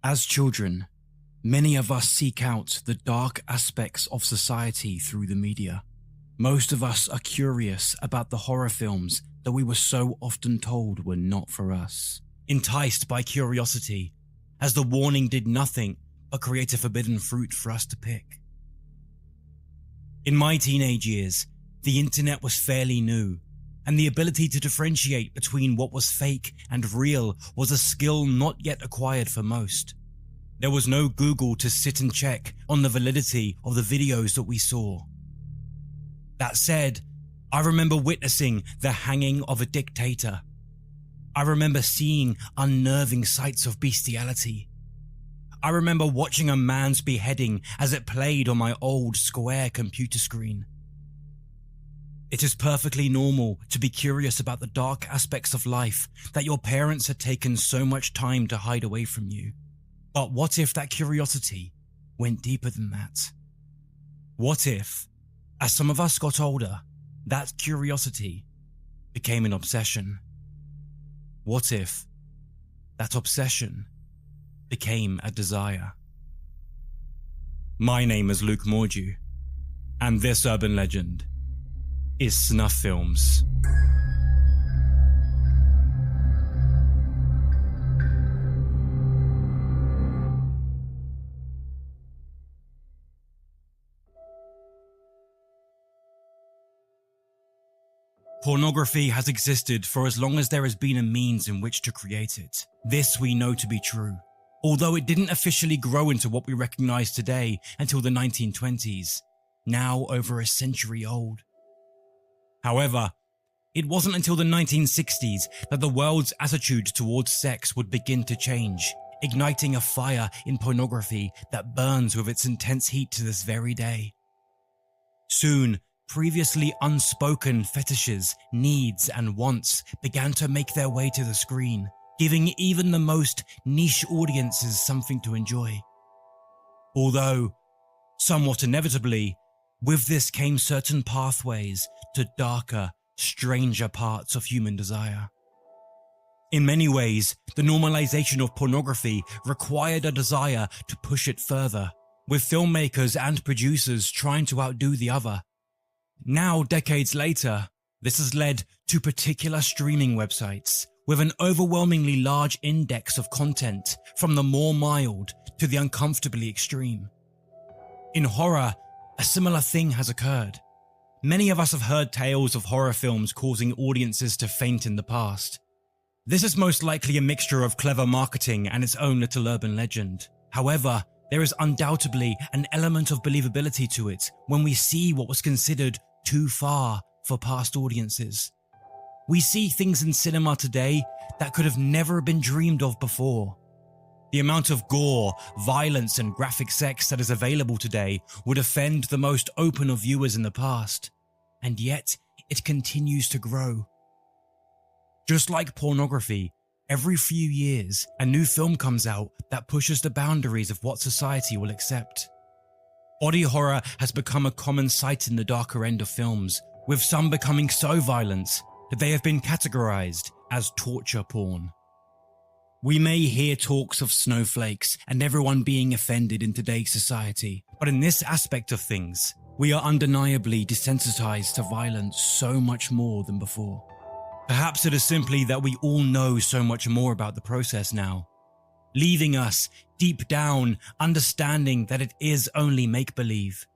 As children, many of us seek out the dark aspects of society through the media. Most of us are curious about the horror films that we were so often told were not for us. Enticed by curiosity, as the warning did nothing but create a forbidden fruit for us to pick. In my teenage years, the internet was fairly new, and the ability to differentiate between what was fake and real was a skill not yet acquired for most. There was no Google to sit and check on the validity of the videos that we saw. That said, I remember witnessing the hanging of a dictator. I remember seeing unnerving sights of bestiality. I remember watching a man's beheading as it played on my old square computer screen. It is perfectly normal to be curious about the dark aspects of life that your parents had taken so much time to hide away from you. But what if that curiosity went deeper than that? What if, as some of us got older, that curiosity became an obsession? What if that obsession became a desire? My name is Luke Mordew, and this urban legend is Snuff Films. Pornography has existed for as long as there has been a means in which to create it. This we know to be true, although it didn't officially grow into what we recognize today until the 1920s, now over a century old. However, it wasn't until the 1960s that the world's attitude towards sex would begin to change, igniting a fire in pornography that burns with its intense heat to this very day. Soon, previously unspoken fetishes, needs, and wants began to make their way to the screen, giving even the most niche audiences something to enjoy. Although, somewhat inevitably, with this came certain pathways to darker, stranger parts of human desire. In many ways, the normalization of pornography required a desire to push it further, with filmmakers and producers trying to outdo the other. Now, decades later, this has led to particular streaming websites with an overwhelmingly large index of content, from the more mild to the uncomfortably extreme. In horror, a similar thing has occurred. Many of us have heard tales of horror films causing audiences to faint in the past. This is most likely a mixture of clever marketing and its own little urban legend. However, there is undoubtedly an element of believability to it when we see what was considered too far for past audiences. We see things in cinema today that could have never been dreamed of before. The amount of gore, violence, and graphic sex that is available today would offend the most open of viewers in the past, and yet it continues to grow. Just like pornography, every few years a new film comes out that pushes the boundaries of what society will accept. Body horror has become a common sight in the darker end of films, with some becoming so violent that they have been categorized as torture porn. We may hear talks of snowflakes and everyone being offended in today's society, but in this aspect of things, we are undeniably desensitized to violence so much more than before. Perhaps it is simply that we all know so much more about the process now, leaving us deep down understanding that it is only make-believe.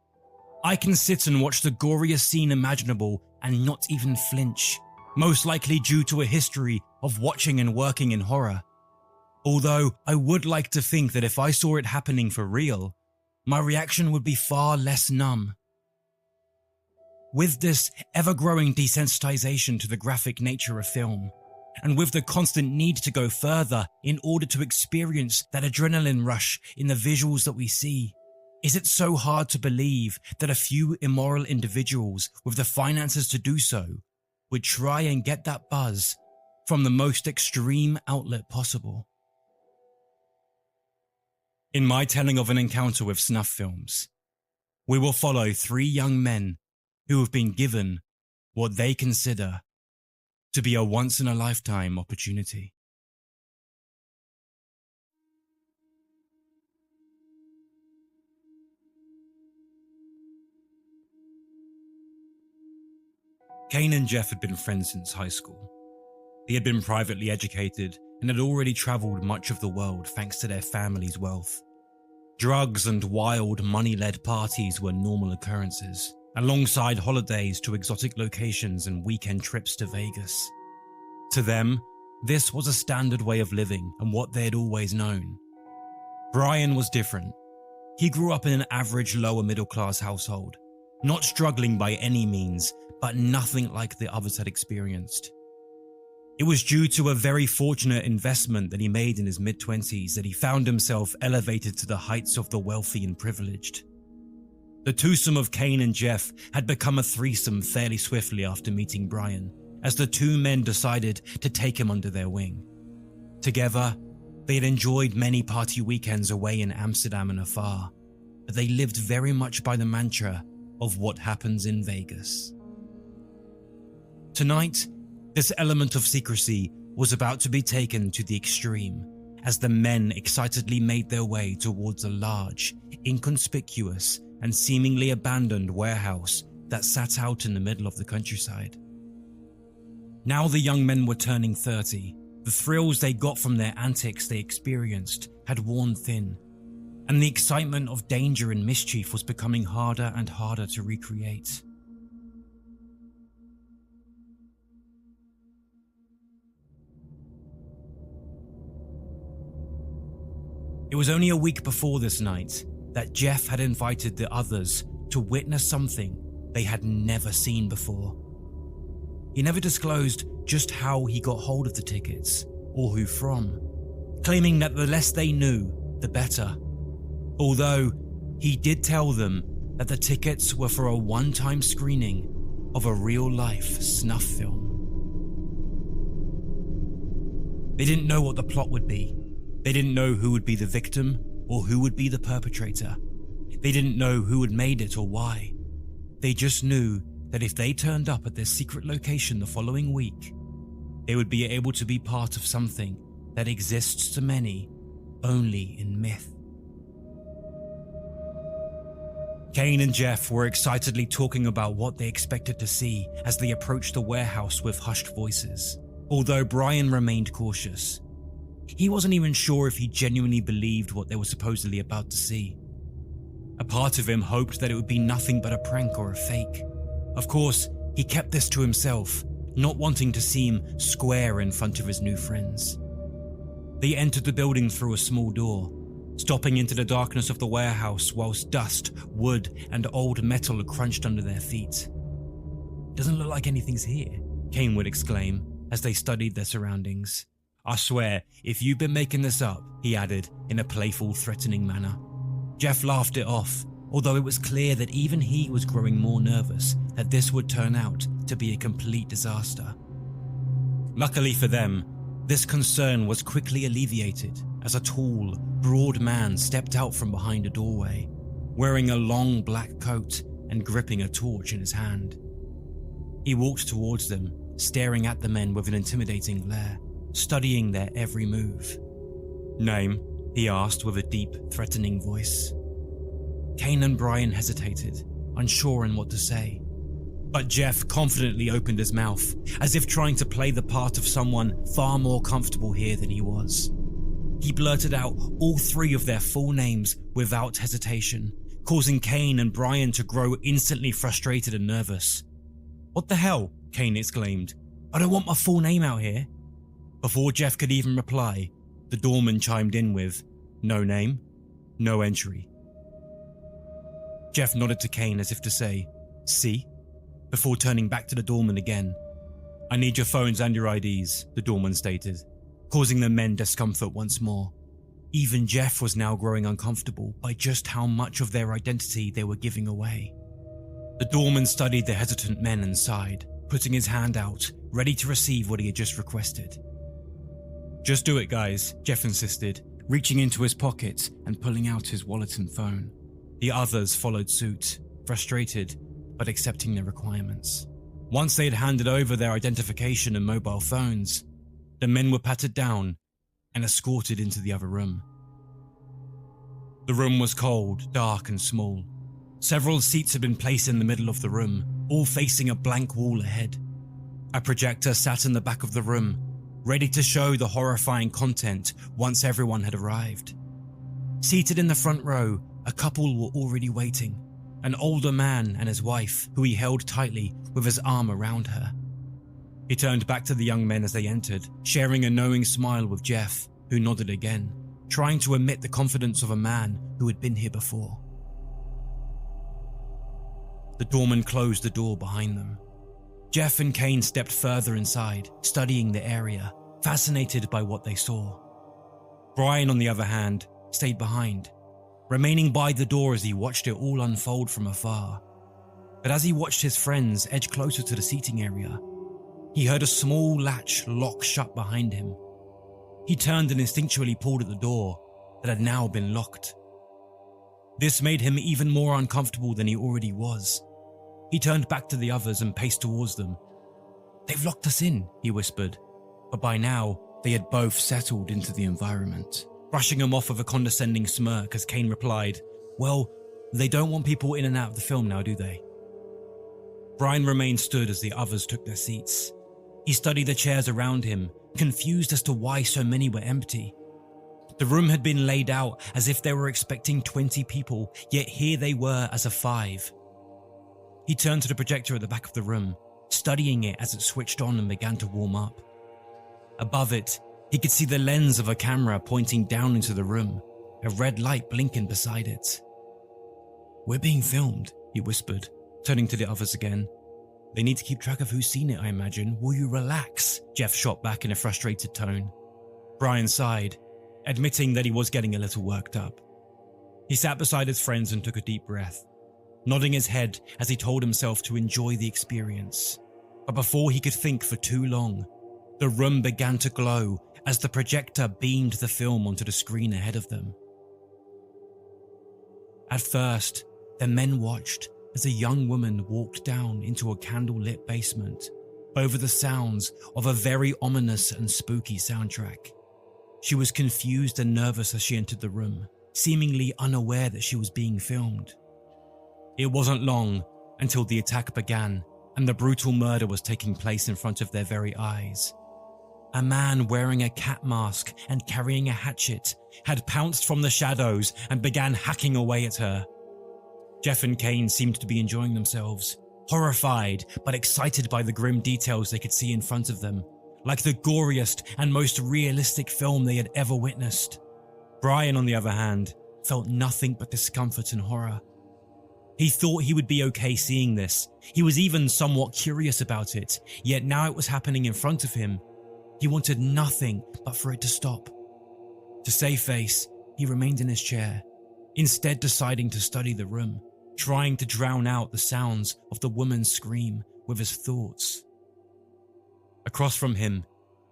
I can sit and watch the goriest scene imaginable and not even flinch, most likely due to a history of watching and working in horror. Although I would like to think that if I saw it happening for real, my reaction would be far less numb. With this ever-growing desensitization to the graphic nature of film, and with the constant need to go further in order to experience that adrenaline rush in the visuals that we see, is it so hard to believe that a few immoral individuals with the finances to do so would try and get that buzz from the most extreme outlet possible? In my telling of an encounter with Snuff Films, we will follow three young men who have been given what they consider to be a once-in-a-lifetime opportunity. Kane and Jeff had been friends since high school. They had been privately educated and had already travelled much of the world thanks to their family's wealth. Drugs and wild, money-led parties were normal occurrences, alongside holidays to exotic locations and weekend trips to Vegas. To them, this was a standard way of living and what they had always known. Brian was different. He grew up in an average lower middle-class household, not struggling by any means, but nothing like the others had experienced. It was due to a very fortunate investment that he made in his mid-20s that he found himself elevated to the heights of the wealthy and privileged. The twosome of Kane and Jeff had become a threesome fairly swiftly after meeting Brian, as the two men decided to take him under their wing. Together, they had enjoyed many party weekends away in Amsterdam and afar, but they lived very much by the mantra of what happens in Vegas. Tonight, this element of secrecy was about to be taken to the extreme as the men excitedly made their way towards a large, inconspicuous, and seemingly abandoned warehouse that sat out in the middle of the countryside. Now the young men were turning 30. The thrills they got from their antics they experienced had worn thin, and the excitement of danger and mischief was becoming harder and harder to recreate. It was only a week before this night that Jeff had invited the others to witness something they had never seen before. He never disclosed just how he got hold of the tickets or who from, claiming that the less they knew, the better. Although he did tell them that the tickets were for a one-time screening of a real-life snuff film. They didn't know what the plot would be. They didn't know who would be the victim or who would be the perpetrator. They didn't know who had made it or why. They just knew that if they turned up at their secret location the following week, they would be able to be part of something that exists to many only in myth. Kane and Jeff were excitedly talking about what they expected to see as they approached the warehouse with hushed voices, although Brian remained cautious. He wasn't even sure if he genuinely believed what they were supposedly about to see. A part of him hoped that it would be nothing but a prank or a fake. Of course, he kept this to himself, not wanting to seem square in front of his new friends. They entered the building through a small door, stopping into the darkness of the warehouse whilst dust, wood, and old metal crunched under their feet. "Doesn't look like anything's here," Kane would exclaim as they studied their surroundings. "I swear, if you've been making this up," he added in a playful, threatening manner. Jeff laughed it off, although it was clear that even he was growing more nervous that this would turn out to be a complete disaster. Luckily for them, this concern was quickly alleviated as a tall, broad man stepped out from behind a doorway, wearing a long black coat and gripping a torch in his hand. He walked towards them, staring at the men with an intimidating glare, studying their every move. "Name?" he asked with a deep, threatening voice. Kane and Brian hesitated, unsure in what to say. But Jeff confidently opened his mouth, as if trying to play the part of someone far more comfortable here than he was. He blurted out all three of their full names without hesitation, causing Kane and Brian to grow instantly frustrated and nervous. "What the hell?" Kane exclaimed. "I don't want my full name out here." Before Jeff could even reply, the doorman chimed in with, "No name, no entry." Jeff nodded to Kane as if to say, "See?" before turning back to the doorman again. "I need your phones and your IDs, the doorman stated, causing the men discomfort once more. Even Jeff was now growing uncomfortable by just how much of their identity they were giving away. The doorman studied the hesitant men and sighed, putting his hand out, ready to receive what he had just requested. "Just do it, guys," Jeff insisted, reaching into his pocket and pulling out his wallet and phone. The others followed suit, frustrated, but accepting the requirements. Once they had handed over their identification and mobile phones, the men were patted down and escorted into the other room. The room was cold, dark, and small. Several seats had been placed in the middle of the room, all facing a blank wall ahead. A projector sat in the back of the room, ready to show the horrifying content once everyone had arrived. Seated in the front row, a couple were already waiting, an older man and his wife, who he held tightly with his arm around her. He turned back to the young men as they entered, sharing a knowing smile with Jeff, who nodded again, trying to emit the confidence of a man who had been here before. The doorman closed the door behind them. Jeff and Kane stepped further inside, studying the area, fascinated by what they saw. Brian, on the other hand, stayed behind, remaining by the door as he watched it all unfold from afar. But as he watched his friends edge closer to the seating area, he heard a small latch lock shut behind him. He turned and instinctually pulled at the door that had now been locked. This made him even more uncomfortable than he already was. He turned back to the others and paced towards them. "They've locked us in," he whispered, but by now they had both settled into the environment, brushing him off with a condescending smirk as Kane replied, "Well, they don't want people in and out of the film now, do they?" Brian remained stood as the others took their seats. He studied the chairs around him, confused as to why so many were empty. The room had been laid out as if they were expecting 20 people, yet here they were as a 5. He turned to the projector at the back of the room, studying it as it switched on and began to warm up. Above it, he could see the lens of a camera pointing down into the room, a red light blinking beside it. "We're being filmed," he whispered, turning to the others again. "They need to keep track of who's seen it, I imagine. Will you relax?" Jeff shot back in a frustrated tone. Brian sighed, admitting that he was getting a little worked up. He sat beside his friends and took a deep breath, nodding his head as he told himself to enjoy the experience. But before he could think for too long, the room began to glow as the projector beamed the film onto the screen ahead of them. At first, the men watched as a young woman walked down into a candlelit basement over the sounds of a very ominous and spooky soundtrack. She was confused and nervous as she entered the room, seemingly unaware that she was being filmed. It wasn't long until the attack began and the brutal murder was taking place in front of their very eyes. A man wearing a cat mask and carrying a hatchet had pounced from the shadows and began hacking away at her. Jeff and Kane seemed to be enjoying themselves, horrified but excited by the grim details they could see in front of them, like the goriest and most realistic film they had ever witnessed. Brian, on the other hand, felt nothing but discomfort and horror. He thought he would be okay seeing this. He was even somewhat curious about it, yet now it was happening in front of him. He wanted nothing but for it to stop. To save face, he remained in his chair, instead deciding to study the room, trying to drown out the sounds of the woman's scream with his thoughts. Across from him,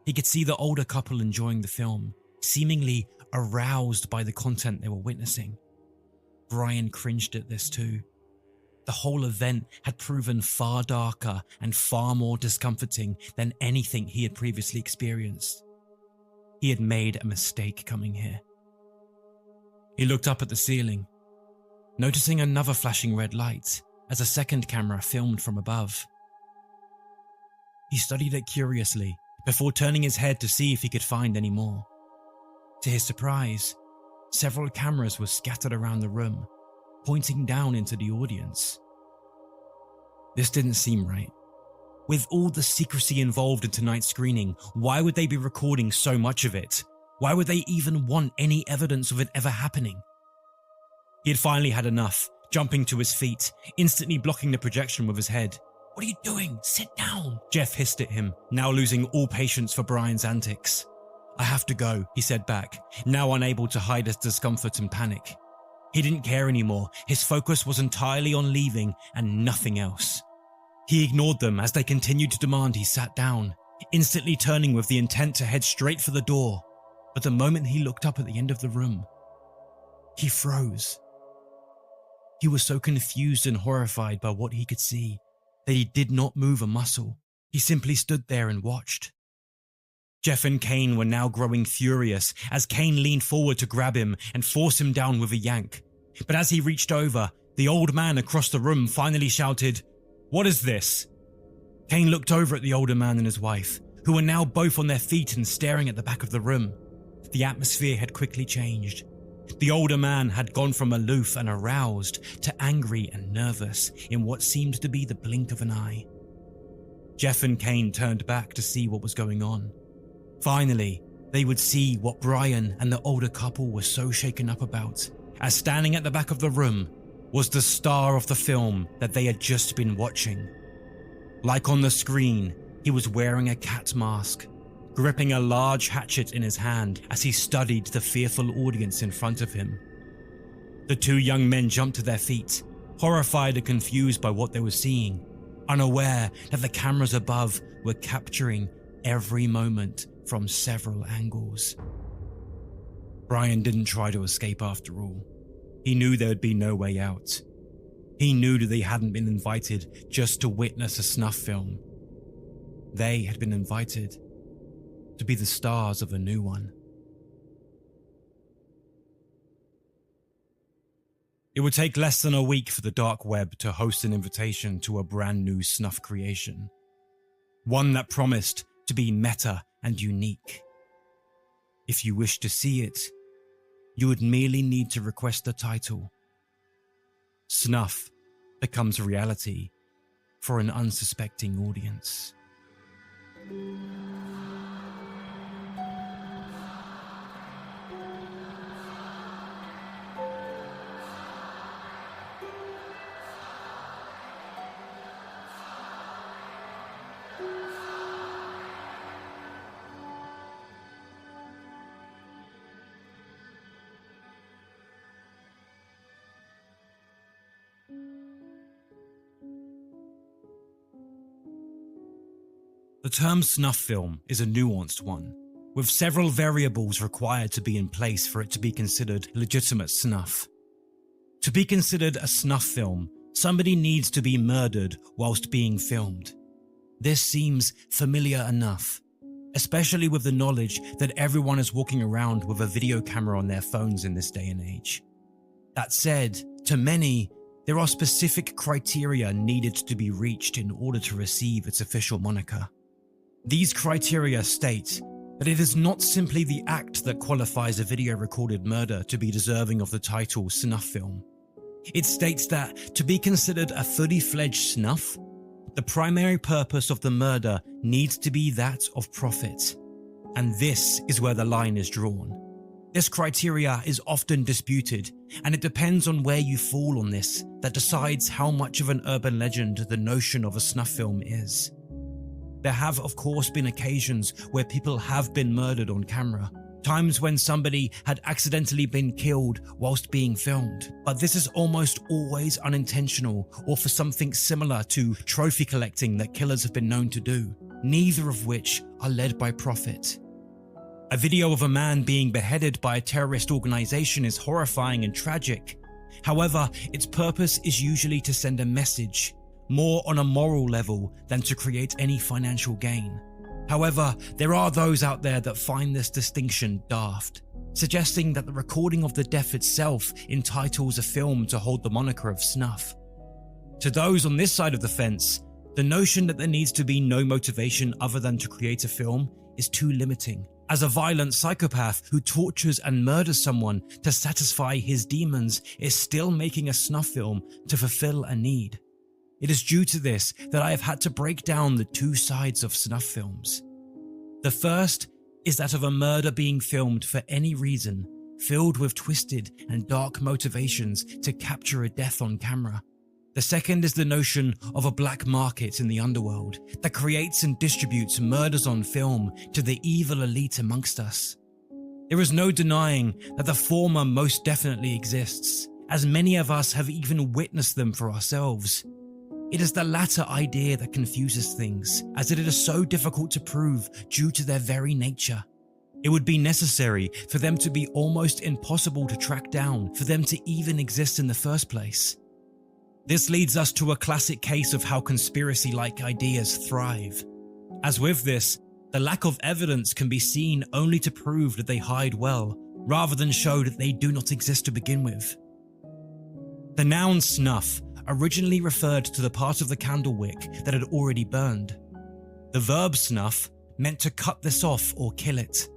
he could see the older couple enjoying the film, seemingly aroused by the content they were witnessing. Brian cringed at this too. The whole event had proven far darker and far more discomforting than anything he had previously experienced. He had made a mistake coming here. He looked up at the ceiling, noticing another flashing red light as a second camera filmed from above. He studied it curiously before turning his head to see if he could find any more. To his surprise, several cameras were scattered around the room, pointing down into the audience. This didn't seem right. With all the secrecy involved in tonight's screening, why would they be recording so much of it? Why would they even want any evidence of it ever happening? He had finally had enough, jumping to his feet, instantly blocking the projection with his head. "What are you doing? Sit down!" Jeff hissed at him, now losing all patience for Brian's antics. "I have to go," he said back, now unable to hide his discomfort and panic. He didn't care anymore. His focus was entirely on leaving and nothing else. He ignored them as they continued to demand he sat down, instantly turning with the intent to head straight for the door. But the moment he looked up at the end of the room, he froze. He was so confused and horrified by what he could see that he did not move a muscle. He simply stood there and watched. Jeff and Kane were now growing furious as Kane leaned forward to grab him and force him down with a yank. But as he reached over, the old man across the room finally shouted, "What is this?" Kane looked over at the older man and his wife, who were now both on their feet and staring at the back of the room. The atmosphere had quickly changed. The older man had gone from aloof and aroused to angry and nervous in what seemed to be the blink of an eye. Jeff and Kane turned back to see what was going on. Finally, they would see what Brian and the older couple were so shaken up about, as standing at the back of the room was the star of the film that they had just been watching. Like on the screen, he was wearing a cat mask, gripping a large hatchet in his hand as he studied the fearful audience in front of him. The two young men jumped to their feet, horrified and confused by what they were seeing, unaware that the cameras above were capturing every moment from several angles. Brian didn't try to escape after all. He knew there would be no way out. He knew that they hadn't been invited just to witness a snuff film. They had been invited to be the stars of a new one. It would take less than a week for the dark web to host an invitation to a brand new snuff creation. One that promised to be meta and unique. If you wished to see it, you would merely need to request the title. Snuff becomes reality for an unsuspecting audience. The term snuff film is a nuanced one, with several variables required to be in place for it to be considered legitimate snuff. To be considered a snuff film, somebody needs to be murdered whilst being filmed. This seems familiar enough, especially with the knowledge that everyone is walking around with a video camera on their phones in this day and age. That said, to many, there are specific criteria needed to be reached in order to receive its official moniker. These criteria state that it is not simply the act that qualifies a video recorded murder to be deserving of the title snuff film. It states that to be considered a fully fledged snuff, the primary purpose of the murder needs to be that of profit. And this is where the line is drawn. This criteria is often disputed, and it depends on where you fall on this that decides how much of an urban legend the notion of a snuff film is. There have, of course, been occasions where people have been murdered on camera, times when somebody had accidentally been killed whilst being filmed, but this is almost always unintentional or for something similar to trophy collecting that killers have been known to do, neither of which are led by profit. A video of a man being beheaded by a terrorist organization is horrifying and tragic. However, its purpose is usually to send a message, more on a moral level than to create any financial gain. However, there are those out there that find this distinction daft, suggesting that the recording of the death itself entitles a film to hold the moniker of snuff. To those on this side of the fence, the notion that there needs to be no motivation other than to create a film is too limiting, as a violent psychopath who tortures and murders someone to satisfy his demons is still making a snuff film to fulfill a need. It is due to this that I have had to break down the two sides of snuff films. The first is that of a murder being filmed for any reason, filled with twisted and dark motivations to capture a death on camera. The second is the notion of a black market in the underworld that creates and distributes murders on film to the evil elite amongst us. There is no denying that the former most definitely exists, as many of us have even witnessed them for ourselves. It is the latter idea that confuses things, as it is so difficult to prove due to their very nature. It would be necessary for them to be almost impossible to track down for them to even exist in the first place. This leads us to a classic case of how conspiracy-like ideas thrive. As with this, the lack of evidence can be seen only to prove that they hide well, rather than show that they do not exist to begin with. The noun snuff originally referred to the part of the candle wick that had already burned. The verb snuff meant to cut this off or kill it.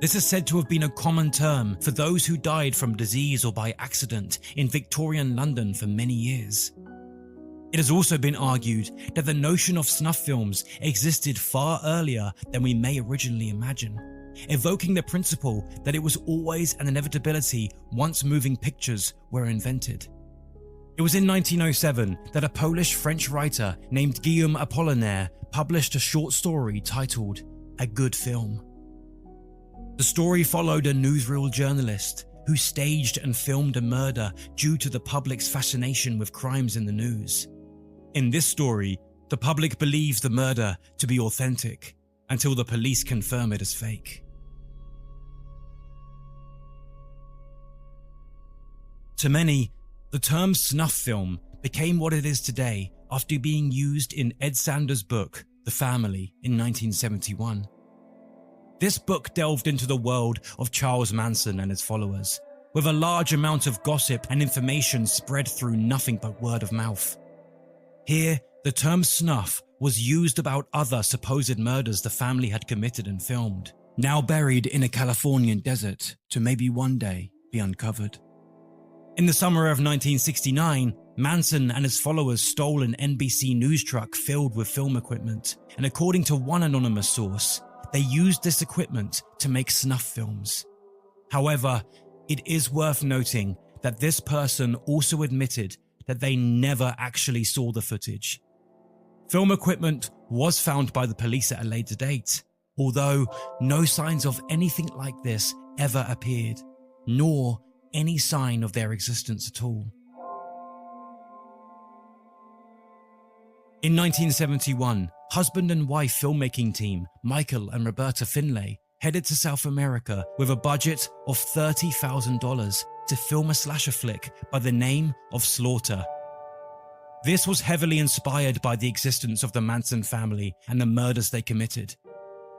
This is said to have been a common term for those who died from disease or by accident in Victorian London for many years. It has also been argued that the notion of snuff films existed far earlier than we may originally imagine, evoking the principle that it was always an inevitability once moving pictures were invented. It was in 1907 that a Polish-French writer named Guillaume Apollinaire published a short story titled A Good Film. The story followed a newsreel journalist who staged and filmed a murder due to the public's fascination with crimes in the news. In this story, the public believes the murder to be authentic until the police confirm it as fake. To many, the term snuff film became what it is today after being used in Ed Sanders' book, The Family, in 1971. This book delved into the world of Charles Manson and his followers, with a large amount of gossip and information spread through nothing but word of mouth. Here, the term snuff was used about other supposed murders the family had committed and filmed, now buried in a Californian desert to maybe one day be uncovered. In the summer of 1969, Manson and his followers stole an NBC news truck filled with film equipment, and according to one anonymous source, they used this equipment to make snuff films. However, it is worth noting that this person also admitted that they never actually saw the footage. Film equipment was found by the police at a later date, although no signs of anything like this ever appeared, nor any sign of their existence at all. In 1971, husband and wife filmmaking team Michael and Roberta Finlay headed to South America with a budget of $30,000 to film a slasher flick by the name of Slaughter. This was heavily inspired by the existence of the Manson family and the murders they committed.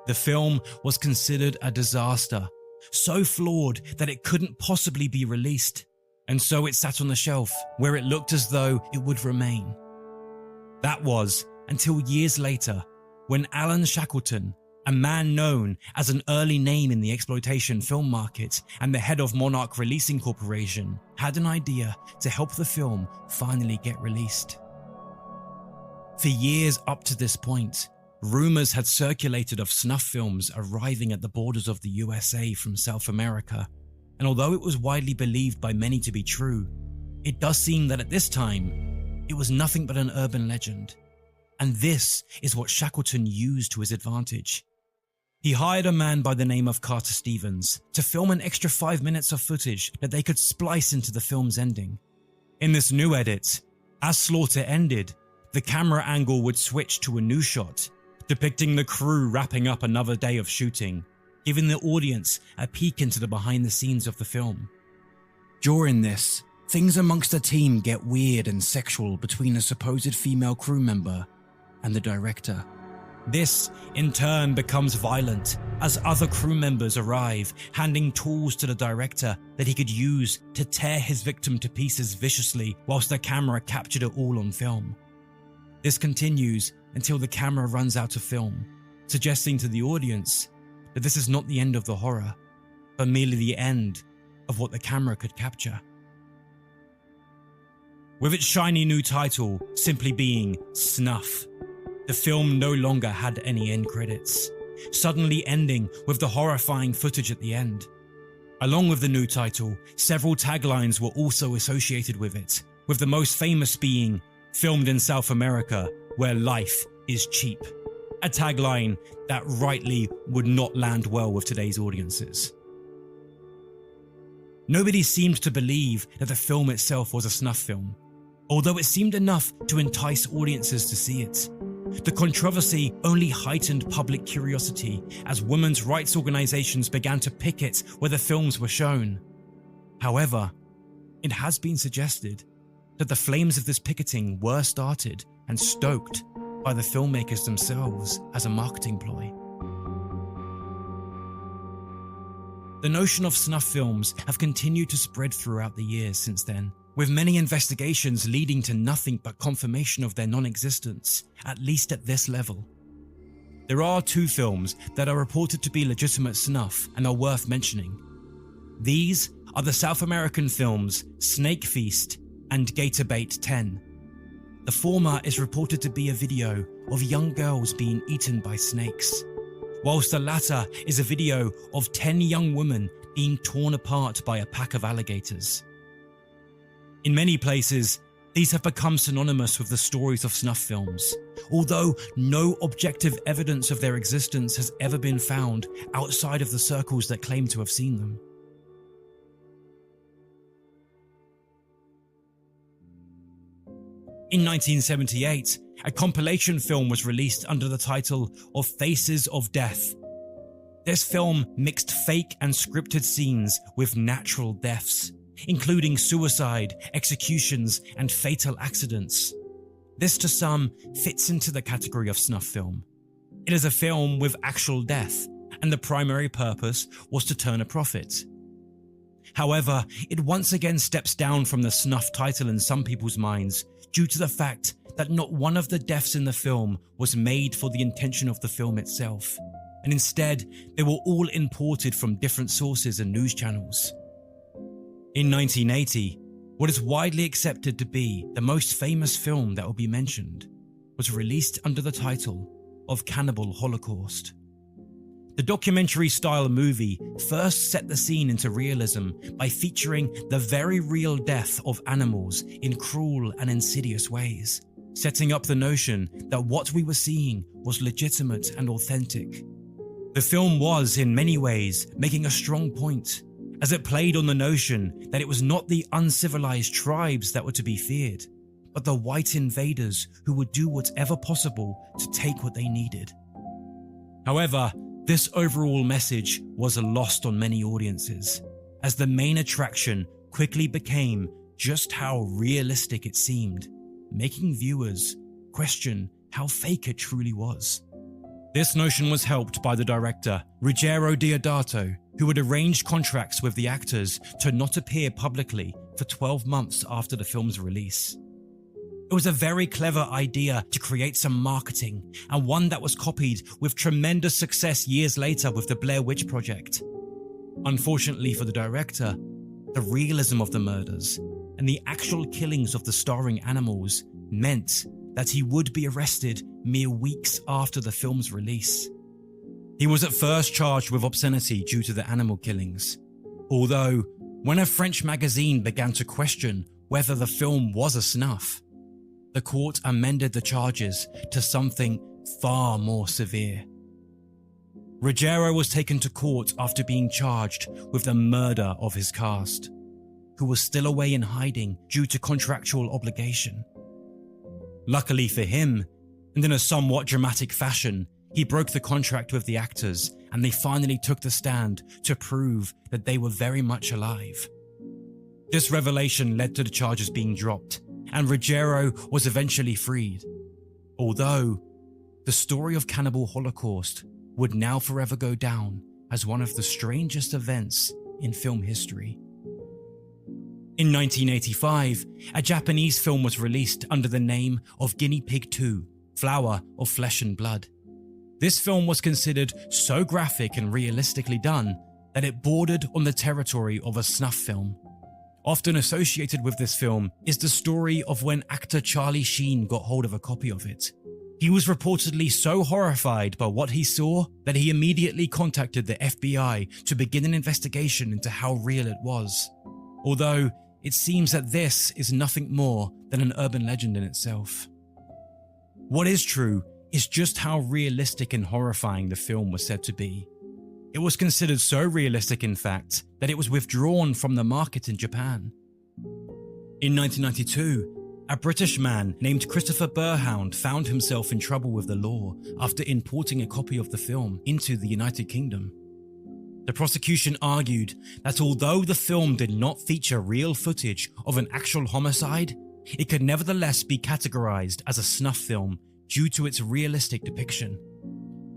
The film was considered a disaster, so flawed that it couldn't possibly be released, and so it sat on the shelf where it looked as though it would remain. That was until years later, when Alan Shackleton, a man known as an early name in the exploitation film market and the head of Monarch Releasing Corporation, had an idea to help the film finally get released. For years up to this point, rumors had circulated of snuff films arriving at the borders of the USA from South America, and although it was widely believed by many to be true, it does seem that at this time, it was nothing but an urban legend. And this is what Shackleton used to his advantage. He hired a man by the name of Carter Stevens to film an extra 5 minutes of footage that they could splice into the film's ending. In this new edit, as Slaughter ended, the camera angle would switch to a new shot, depicting the crew wrapping up another day of shooting, giving the audience a peek into the behind the scenes of the film. During this, things amongst the team get weird and sexual between a supposed female crew member and the director. This, in turn, becomes violent as other crew members arrive, handing tools to the director that he could use to tear his victim to pieces viciously whilst the camera captured it all on film. This continues until the camera runs out of film, suggesting to the audience that this is not the end of the horror, but merely the end of what the camera could capture. With its shiny new title simply being Snuff, the film no longer had any end credits, suddenly ending with the horrifying footage at the end. Along with the new title, several taglines were also associated with it, with the most famous being, "Filmed in South America, where life is cheap," a tagline that rightly would not land well with today's audiences. Nobody seemed to believe that the film itself was a snuff film, although it seemed enough to entice audiences to see it. The controversy only heightened public curiosity as women's rights organizations began to picket where the films were shown. However, it has been suggested that the flames of this picketing were started and stoked by the filmmakers themselves as a marketing ploy. The notion of snuff films have continued to spread throughout the years since then, with many investigations leading to nothing but confirmation of their non-existence, at least at this level. There are 2 films that are reported to be legitimate snuff and are worth mentioning. These are the South American films Snake Feast and Gatorbait 10. The former is reported to be a video of young girls being eaten by snakes, whilst the latter is a video of 10 young women being torn apart by a pack of alligators. In many places, these have become synonymous with the stories of snuff films, although no objective evidence of their existence has ever been found outside of the circles that claim to have seen them. In 1978, a compilation film was released under the title of Faces of Death. This film mixed fake and scripted scenes with natural deaths, including suicide, executions, and fatal accidents. This to some fits into the category of snuff film. It is a film with actual death, and the primary purpose was to turn a profit. However, it once again steps down from the snuff title in some people's minds due to the fact that not one of the deaths in the film was made for the intention of the film itself, and instead they were all imported from different sources and news channels. In 1980, what is widely accepted to be the most famous film that will be mentioned was released under the title of Cannibal Holocaust. The documentary-style movie first set the scene into realism by featuring the very real death of animals in cruel and insidious ways, setting up the notion that what we were seeing was legitimate and authentic. The film was, in many ways, making a strong point, as it played on the notion that it was not the uncivilized tribes that were to be feared, but the white invaders who would do whatever possible to take what they needed. However, this overall message was lost on many audiences, as the main attraction quickly became just how realistic it seemed, making viewers question how fake it truly was. This notion was helped by the director, Ruggero Deodato, who had arranged contracts with the actors to not appear publicly for 12 months after the film's release. It was a very clever idea to create some marketing, and one that was copied with tremendous success years later with the Blair Witch Project. Unfortunately for the director, the realism of the murders and the actual killings of the starring animals meant that he would be arrested mere weeks after the film's release. He was at first charged with obscenity due to the animal killings, although when a French magazine began to question whether the film was a snuff, the court amended the charges to something far more severe. Ruggero was taken to court after being charged with the murder of his cast, who was still away in hiding due to contractual obligation. Luckily for him, and in a somewhat dramatic fashion, he broke the contract with the actors and they finally took the stand to prove that they were very much alive. This revelation led to the charges being dropped, and Ruggero was eventually freed. Although, the story of Cannibal Holocaust would now forever go down as one of the strangest events in film history. In 1985, a Japanese film was released under the name of Guinea Pig 2, Flower of Flesh and Blood. This film was considered so graphic and realistically done that it bordered on the territory of a snuff film. Often associated with this film is the story of when actor Charlie Sheen got hold of a copy of it. He was reportedly so horrified by what he saw that he immediately contacted the FBI to begin an investigation into how real it was. Although, it seems that this is nothing more than an urban legend in itself. What is true is just how realistic and horrifying the film was said to be. It was considered so realistic, in fact, that it was withdrawn from the market in Japan. In 1992, a British man named Christopher Burhound found himself in trouble with the law after importing a copy of the film into the United Kingdom. The prosecution argued that although the film did not feature real footage of an actual homicide, it could nevertheless be categorized as a snuff film due to its realistic depiction.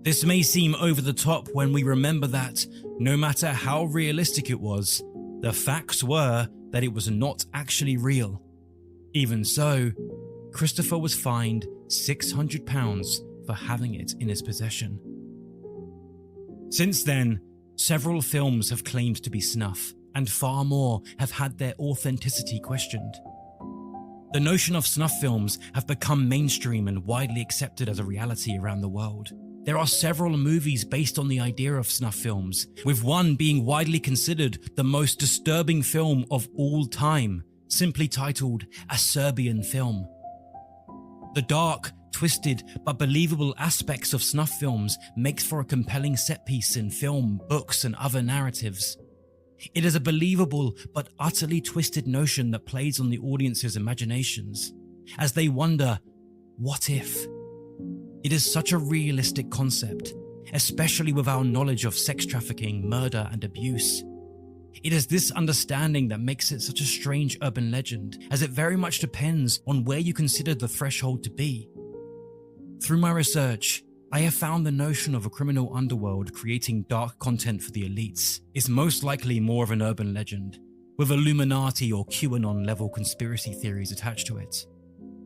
This may seem over the top when we remember that, no matter how realistic it was, the facts were that it was not actually real. Even so, Christopher was fined £600 for having it in his possession. Since then, several films have claimed to be snuff, and far more have had their authenticity questioned. The notion of snuff films have become mainstream and widely accepted as a reality around the world. There are several movies based on the idea of snuff films, with one being widely considered the most disturbing film of all time, simply titled A Serbian Film. The dark, twisted, but believable aspects of snuff films makes for a compelling set piece in film, books, and other narratives. It is a believable but utterly twisted notion that plays on the audience's imaginations, as they wonder, what if? It is such a realistic concept, especially with our knowledge of sex trafficking, murder, and abuse. It is this understanding that makes it such a strange urban legend, as it very much depends on where you consider the threshold to be. Through my research, I have found the notion of a criminal underworld creating dark content for the elites is most likely more of an urban legend, with Illuminati or QAnon level conspiracy theories attached to it.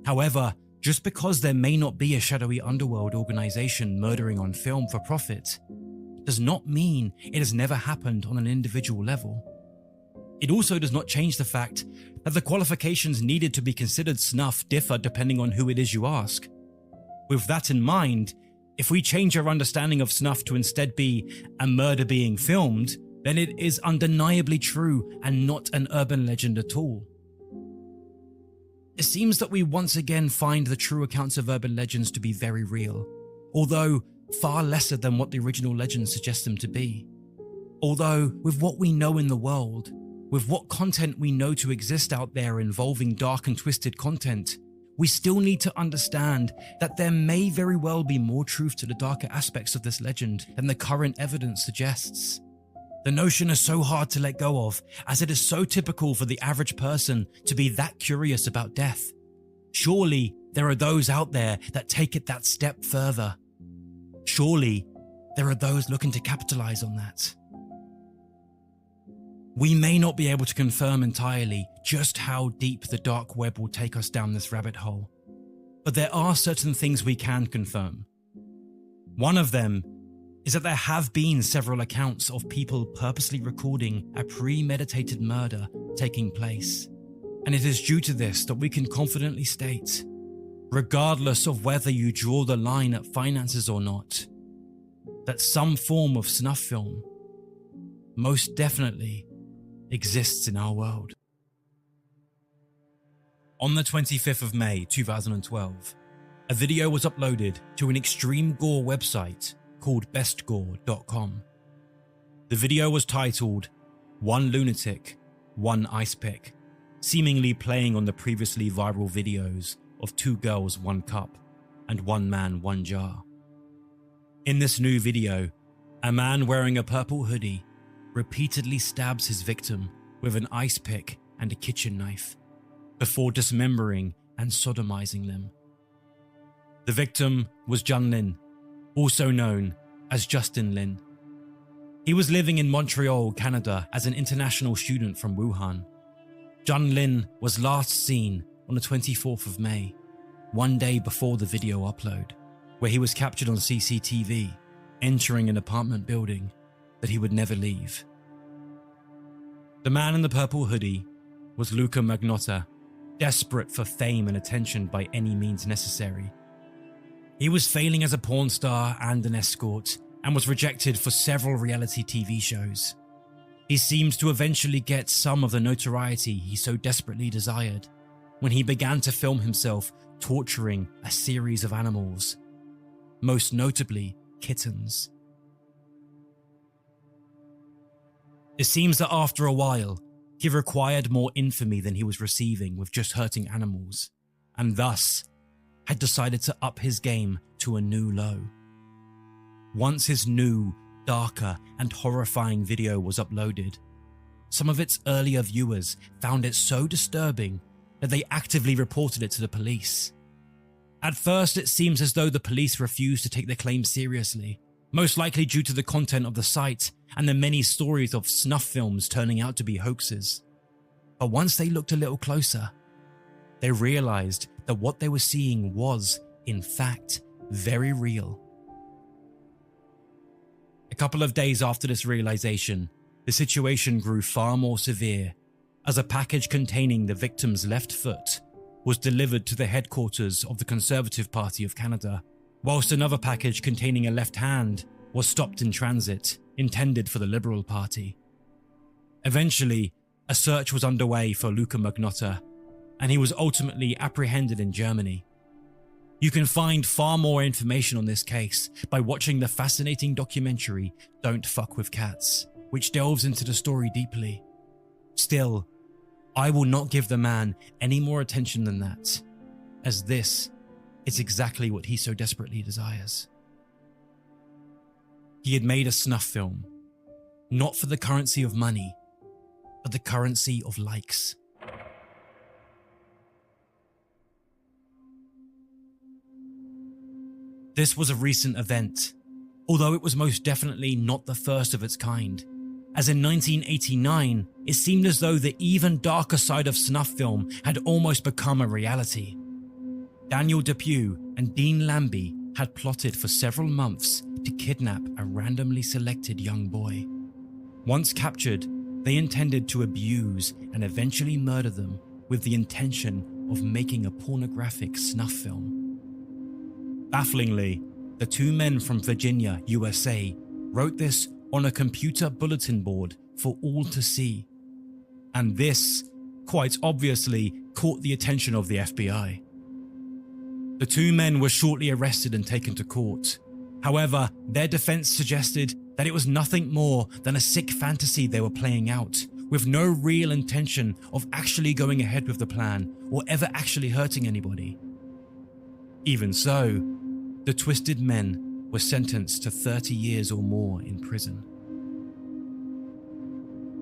However, just because there may not be a shadowy underworld organization murdering on film for profit, does not mean it has never happened on an individual level. It also does not change the fact that the qualifications needed to be considered snuff differ depending on who it is you ask. With that in mind, if we change our understanding of snuff to instead be a murder being filmed, then it is undeniably true and not an urban legend at all. It seems that we once again find the true accounts of urban legends to be very real, although far lesser than what the original legends suggest them to be. Although, with what we know in the world, with what content we know to exist out there involving dark and twisted content, we still need to understand that there may very well be more truth to the darker aspects of this legend than the current evidence suggests. The notion is so hard to let go of, as it is so typical for the average person to be that curious about death. Surely, there are those out there that take it that step further. Surely, there are those looking to capitalize on that. We may not be able to confirm entirely just how deep the dark web will take us down this rabbit hole, but there are certain things we can confirm. One of them is that there have been several accounts of people purposely recording a premeditated murder taking place, and it is due to this that we can confidently state, regardless of whether you draw the line at finances or not, that some form of snuff film most definitely exists in our world. On the 25th of May 2012, a video was uploaded to an extreme gore website called bestgore.com. The video was titled "One Lunatic, One Ice Pick," seemingly playing on the previously viral videos of 2 girls, 1 cup, and 1 man, 1 jar. In this new video, a man wearing a purple hoodie repeatedly stabs his victim with an ice pick and a kitchen knife before dismembering and sodomizing them. The victim was Jun Lin, also known as Justin Lin. He was living in Montreal, Canada as an international student from Wuhan. Jun Lin was last seen on the 24th of May, one day before the video upload, where he was captured on CCTV entering an apartment building that he would never leave. The man in the purple hoodie was Luca Magnotta, desperate for fame and attention by any means necessary. He was failing as a porn star and an escort, and was rejected for several reality TV shows. He seemed to eventually get some of the notoriety he so desperately desired when he began to film himself torturing a series of animals, most notably kittens. It seems that after a while, he required more infamy than he was receiving with just hurting animals, and thus had decided to up his game to a new low. Once his new, darker, and horrifying video was uploaded, some of its earlier viewers found it so disturbing that they actively reported it to the police. At first, it seems as though the police refused to take the claim seriously, most likely due to the content of the site and the many stories of snuff films turning out to be hoaxes. But once they looked a little closer, they realized that what they were seeing was, in fact, very real. A couple of days after this realization, the situation grew far more severe as a package containing the victim's left foot was delivered to the headquarters of the Conservative Party of Canada, whilst another package containing a left hand was stopped in transit, intended for the Liberal Party. Eventually, a search was underway for Luca Magnotta, and he was ultimately apprehended in Germany. You can find far more information on this case by watching the fascinating documentary Don't Fuck With Cats, which delves into the story deeply. Still, I will not give the man any more attention than that, as this is exactly what he so desperately desires. He had made a snuff film, not for the currency of money, but the currency of likes. This was a recent event, although it was most definitely not the first of its kind, as in 1989, it seemed as though the even darker side of snuff film had almost become a reality. Daniel Depew and Dean Lambie had plotted for several months to kidnap a randomly selected young boy. Once captured, they intended to abuse and eventually murder them with the intention of making a pornographic snuff film. Bafflingly, the two men from Virginia, USA, wrote this on a computer bulletin board for all to see. And this, quite obviously, caught the attention of the FBI. The two men were shortly arrested and taken to court. However, their defense suggested that it was nothing more than a sick fantasy they were playing out, with no real intention of actually going ahead with the plan or ever actually hurting anybody. Even so, the twisted men were sentenced to 30 years or more in prison.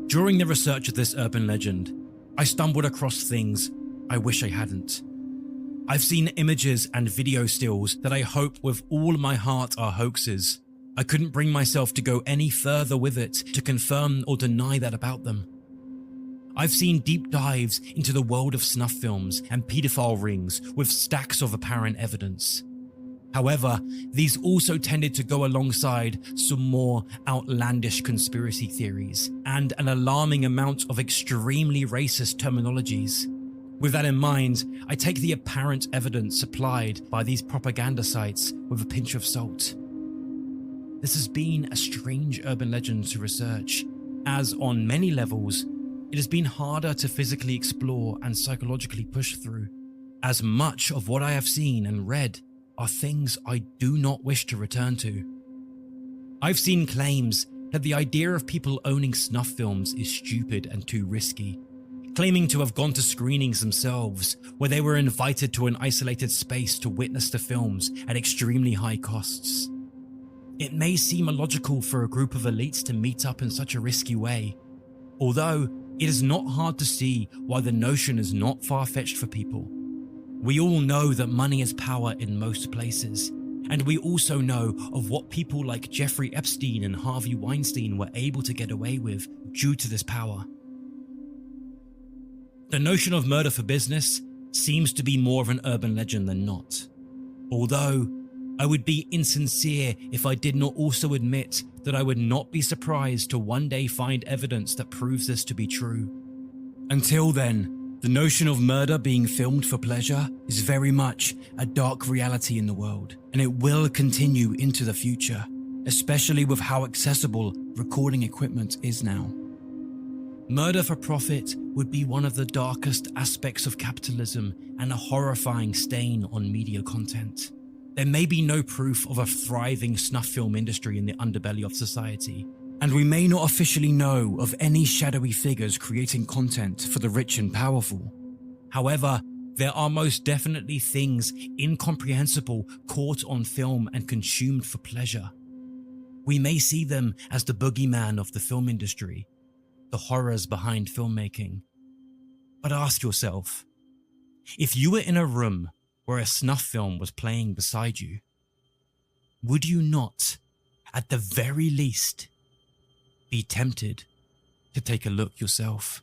During the research of this urban legend, I stumbled across things I wish I hadn't. I've seen images and video stills that I hope with all my heart are hoaxes. I couldn't bring myself to go any further with it to confirm or deny that about them. I've seen deep dives into the world of snuff films and paedophile rings with stacks of apparent evidence. However, these also tended to go alongside some more outlandish conspiracy theories and an alarming amount of extremely racist terminologies. With that in mind, I take the apparent evidence supplied by these propaganda sites with a pinch of salt. This has been a strange urban legend to research, as on many levels, it has been harder to physically explore and psychologically push through, as much of what I have seen and read are things I do not wish to return to. I've seen claims that the idea of people owning snuff films is stupid and too risky, claiming to have gone to screenings themselves where they were invited to an isolated space to witness the films at extremely high costs. It may seem illogical for a group of elites to meet up in such a risky way, although it is not hard to see why the notion is not far-fetched for people. We all know that money is power in most places, and we also know of what people like Jeffrey Epstein and Harvey Weinstein were able to get away with due to this power. The notion of murder for business seems to be more of an urban legend than not, although I would be insincere if I did not also admit that I would not be surprised to one day find evidence that proves this to be true. Until then, the notion of murder being filmed for pleasure is very much a dark reality in the world, and it will continue into the future, especially with how accessible recording equipment is now. Murder for profit would be one of the darkest aspects of capitalism and a horrifying stain on media content. There may be no proof of a thriving snuff film industry in the underbelly of society, and we may not officially know of any shadowy figures creating content for the rich and powerful. However, there are most definitely things incomprehensible caught on film and consumed for pleasure. We may see them as the boogeyman of the film industry, the horrors behind filmmaking. But ask yourself, if you were in a room where a snuff film was playing beside you, would you not, at the very least, be tempted to take a look yourself?